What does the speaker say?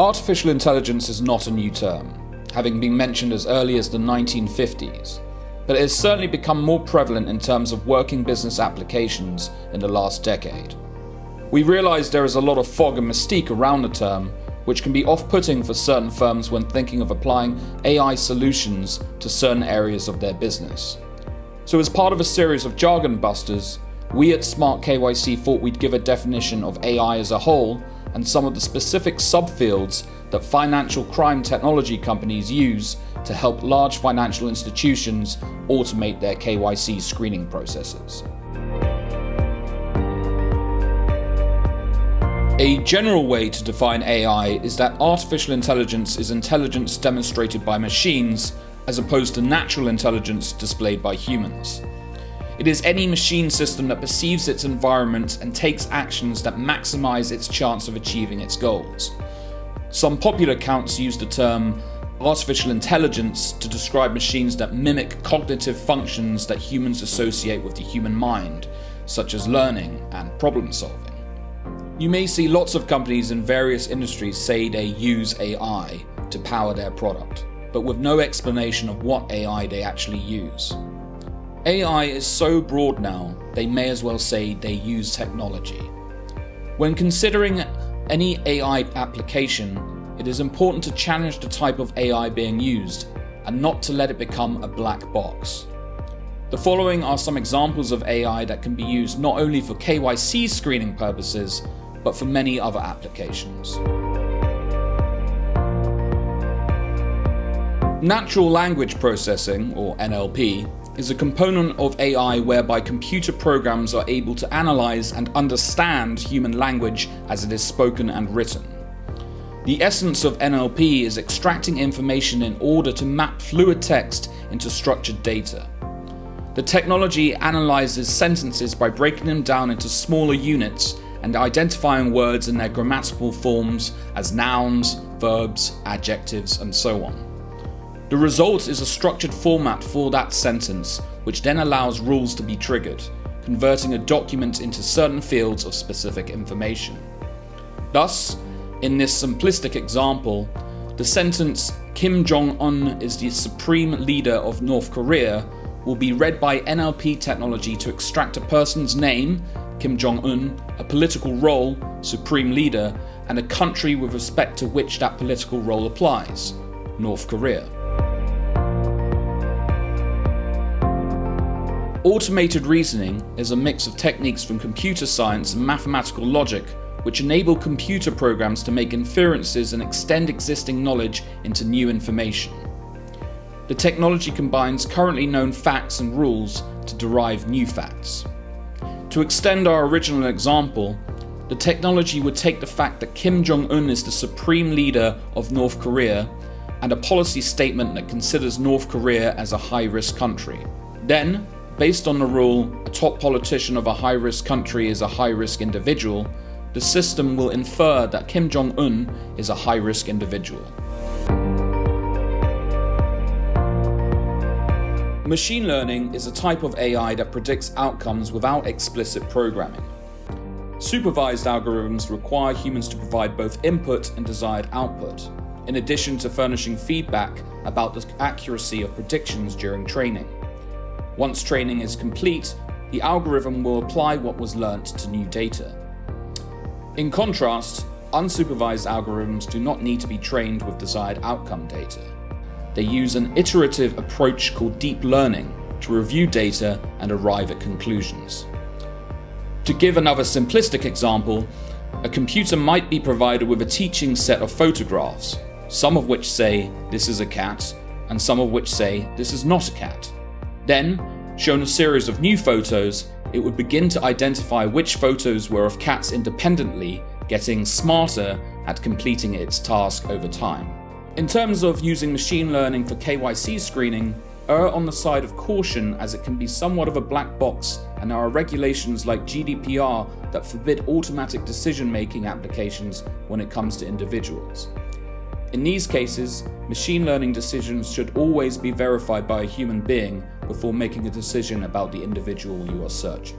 Artificial intelligence is not a new term, having been mentioned as early as the 1950s, but it has certainly become more prevalent in terms of working business applications in the last decade. We realise there is a lot of fog and mystique around the term, which can be off-putting for certain firms when thinking of applying AI solutions to certain areas of their business. So as part of a series of jargon busters, we at smartKYC thought we'd give a definition of AI as a whole and some of the specific subfields that financial crime technology companies use to help large financial institutions automate their KYC screening processes. A general way to define AI is that artificial intelligence is intelligence demonstrated by machines as opposed to natural intelligence displayed by humans. It is any machine system that perceives its environment and takes actions that maximize its chance of achieving its goals. Some popular accounts use the term artificial intelligence to describe machines that mimic cognitive functions that humans associate with the human mind, such as learning and problem solving. You may see lots of companies in various industries say they use AI to power their product, but with no explanation of what AI they actually use. AI is so broad now, they may as well say they use technology. When considering any AI application, it is important to challenge the type of AI being used and not to let it become a black box. The following are some examples of AI that can be used not only for KYC screening purposes, but for many other applications. Natural language processing, or NLP, is a component of AI whereby computer programs are able to analyze and understand human language as it is spoken and written. The essence of NLP is extracting information in order to map fluid text into structured data. The technology analyzes sentences by breaking them down into smaller units and identifying words in their grammatical forms as nouns, verbs, adjectives, and so on. The result is a structured format for that sentence, which then allows rules to be triggered, converting a document into certain fields of specific information. Thus, in this simplistic example, the sentence "Kim Jong-un is the supreme leader of North Korea" will be read by NLP technology to extract a person's name, Kim Jong-un, a political role, supreme leader, and a country with respect to which that political role applies, North Korea. Automated reasoning is a mix of techniques from computer science and mathematical logic which enable computer programs to make inferences and extend existing knowledge into new information. The technology combines currently known facts and rules to derive new facts. To extend our original example, the technology would take the fact that Kim Jong-un is the supreme leader of North Korea and a policy statement that considers North Korea as a high-risk country. Then, based on the rule, a top politician of a high-risk country is a high-risk individual, the system will infer that Kim Jong-un is a high-risk individual. Machine learning is a type of AI that predicts outcomes without explicit programming. Supervised algorithms require humans to provide both input and desired output, in addition to furnishing feedback about the accuracy of predictions during training. Once training is complete, the algorithm will apply what was learnt to new data. In contrast, unsupervised algorithms do not need to be trained with desired outcome data. They use an iterative approach called deep learning to review data and arrive at conclusions. To give another simplistic example, a computer might be provided with a teaching set of photographs, some of which say this is a cat, and some of which say this is not a cat. Then, shown a series of new photos, it would begin to identify which photos were of cats independently, getting smarter at completing its task over time. In terms of using machine learning for KYC screening, err on the side of caution as it can be somewhat of a black box and there are regulations like GDPR that forbid automatic decision-making applications when it comes to individuals. In these cases, machine learning decisions should always be verified by a human being before making a decision about the individual you are searching.